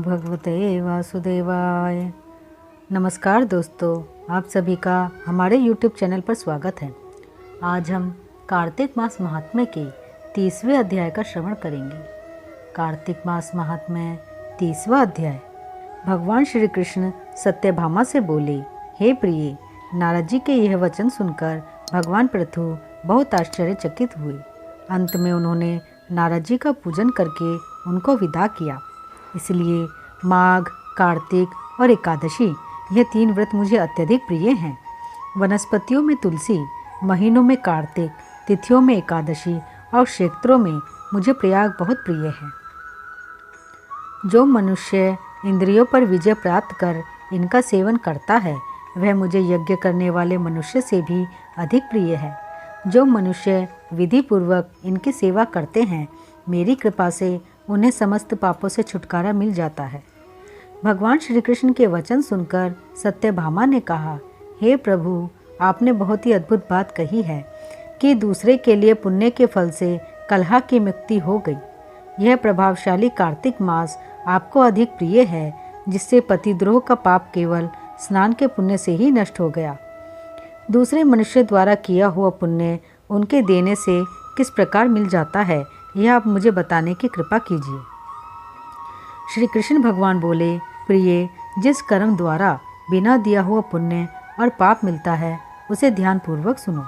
भगवते वासुदेवाय। नमस्कार दोस्तों, आप सभी का हमारे YouTube चैनल पर स्वागत है। आज हम कार्तिक मास महात्म्य के 30वें अध्याय का श्रवण करेंगे। कार्तिक मास महात्म्य 30वां अध्याय। भगवान श्री कृष्ण सत्यभामा से बोले, हे प्रिय, नारद जी के यह वचन सुनकर भगवान पृथु बहुत आश्चर्यचकित हुए। अंत में उन्होंने नारद जी का पूजन करके उनको विदा किया। इसलिए माघ, कार्तिक और एकादशी ये 3 व्रत मुझे अत्यधिक प्रिय हैं। वनस्पतियों में तुलसी, महीनों में कार्तिक, तिथियों में एकादशी और क्षेत्रों में मुझे प्रयाग बहुत प्रिय है। जो मनुष्य इंद्रियों पर विजय प्राप्त कर इनका सेवन करता है, वह मुझे यज्ञ करने वाले मनुष्य से भी अधिक प्रिय है। जो मनुष्य विधि पूर्वक इनकी सेवा करते हैं, मेरी कृपा से उन्हें समस्त पापों से छुटकारा मिल जाता है। भगवान श्री कृष्ण के वचन सुनकर सत्यभामा ने कहा, हे प्रभु, आपने बहुत ही अद्भुत बात कही है कि दूसरे के लिए पुण्य के फल से कलह की मुक्ति हो गई। यह प्रभावशाली कार्तिक मास आपको अधिक प्रिय है, जिससे पतिद्रोह का पाप केवल स्नान के पुण्य से ही नष्ट हो गया। दूसरे मनुष्य द्वारा किया हुआ पुण्य उनके देने से किस प्रकार मिल जाता है, यह आप मुझे बताने की कृपा कीजिए। श्री कृष्ण भगवान बोले, प्रिय, जिस कर्म द्वारा बिना दिया हुआ पुण्य और पाप मिलता है, उसे ध्यानपूर्वक सुनो।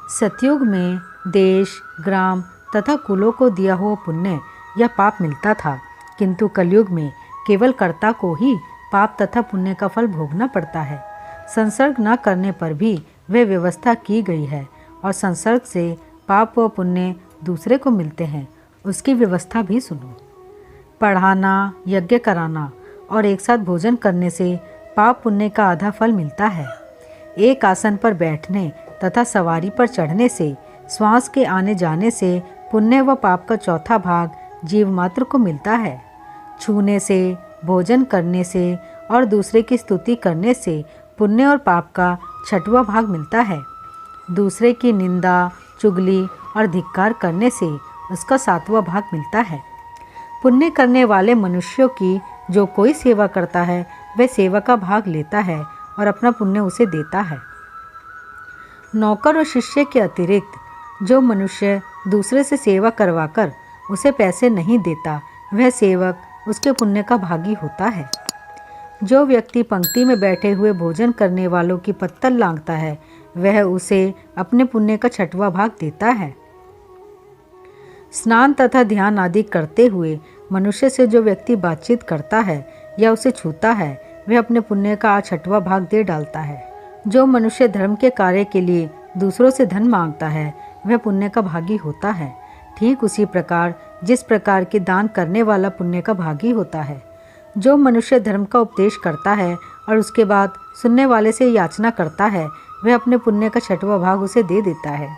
सतयुग में देश, ग्राम तथा कुलों को दिया हुआ पुण्य या पाप मिलता था, किंतु कलयुग में केवल कर्ता को ही पाप तथा पुण्य का फल भोगना पड़ता है। संसर्ग न करने पर भी वह व्यवस्था की गई है, और संसर्ग से पाप व पुण्य दूसरे को मिलते हैं, उसकी व्यवस्था भी सुनो। पढ़ाना, यज्ञ कराना और एक साथ भोजन करने से पाप पुण्य का आधा फल मिलता है। एक आसन पर बैठने तथा सवारी पर चढ़ने से, श्वास के आने जाने से पुण्य व पाप का चौथा भाग जीव मात्र को मिलता है। छूने से, भोजन करने से और दूसरे की स्तुति करने से पुण्य और पाप का 6वां भाग मिलता है। दूसरे की निंदा, चुगली और धिक्कार करने से उसका 7वां भाग मिलता है। पुण्य करने वाले मनुष्यों की जो कोई सेवा करता है, वह सेवा का भाग लेता है और अपना पुण्य उसे देता है। नौकर और शिष्य के अतिरिक्त जो मनुष्य दूसरे से सेवा करवाकर उसे पैसे नहीं देता, वह सेवक उसके पुण्य का भागी होता है। जो व्यक्ति पंक्ति में बैठे हुए भोजन करने वालों की पत्तल लांघता है, वह उसे अपने पुण्य का 6वां भाग देता है। स्नान तथा ध्यान आदि करते हुए मनुष्य से जो व्यक्ति बातचीत करता है या उसे छूता है, वह अपने पुण्य का 6वां भाग दे डालता है। जो मनुष्य धर्म के कार्य के लिए दूसरों से धन मांगता है, वह पुण्य का भागी होता है। ठीक उसी प्रकार जिस प्रकार के दान करने वाला पुण्य का भागी होता है। जो मनुष्य धर्म का उपदेश करता है और उसके बाद सुनने वाले से याचना करता है, वह अपने पुण्य का 6वां भाग उसे दे देता है।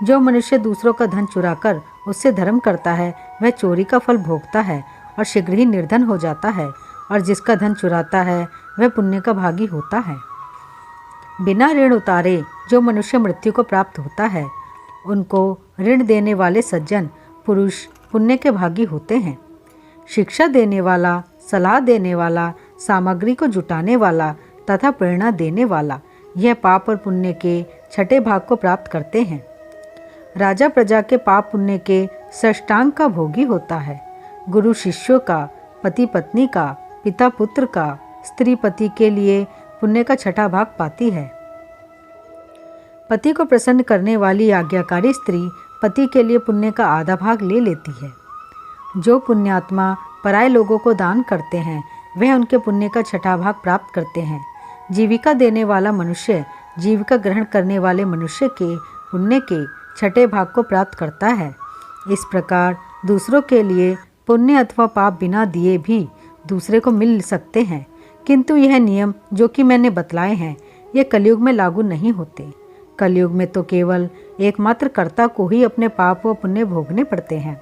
जो मनुष्य दूसरों का धन चुराकर उससे धर्म करता है, वह चोरी का फल भोगता है और शीघ्र ही निर्धन हो जाता है, और जिसका धन चुराता है वह पुण्य का भागी होता है। बिना ऋण उतारे जो मनुष्य मृत्यु को प्राप्त होता है, उनको ऋण देने वाले सज्जन पुरुष पुण्य के भागी होते हैं। शिक्षा देने वाला, सलाह देने वाला, सामग्री को जुटाने वाला तथा प्रेरणा देने वाला, यह पाप और पुण्य के 6ठे भाग को प्राप्त करते हैं। राजा प्रजा के पाप पुण्य के षष्टांग का भोगी होता है। गुरु शिष्यों का, पति पत्नी का, पिता पुत्र का, स्त्री पति के लिए पुण्य का 6ठा भाग पाती है। पति को प्रसन्न करने वाली आज्ञाकारी स्त्री पति के लिए पुण्य का आधा भाग ले लेती है। जो पुण्यात्मा पराये लोगों को दान करते हैं, वह उनके पुण्य का 6ठा भाग प्राप्त करते हैं। जीविका देने वाला मनुष्य जीविका ग्रहण करने वाले मनुष्य के पुण्य के 6ठे भाग को प्राप्त करता है। इस प्रकार दूसरों के लिए पुण्य अथवा पाप बिना दिए भी दूसरे को मिल सकते हैं, किंतु यह नियम जो कि मैंने बतलाए हैं, ये कलयुग में लागू नहीं होते। कलयुग में तो केवल एकमात्र कर्ता को ही अपने पाप व पुण्य भोगने पड़ते हैं।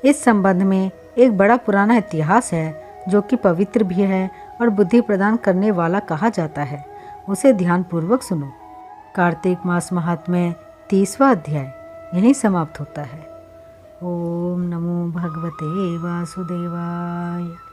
इस संबंध में एक बड़ा पुराना इतिहास है, जो कि पवित्र भी है और बुद्धि प्रदान करने वाला कहा जाता है। उसे ध्यानपूर्वक सुनो। कार्तिक मास महात्म्य 30वां अध्याय यहीं समाप्त होता है। ओम नमो भगवते वासुदेवाय।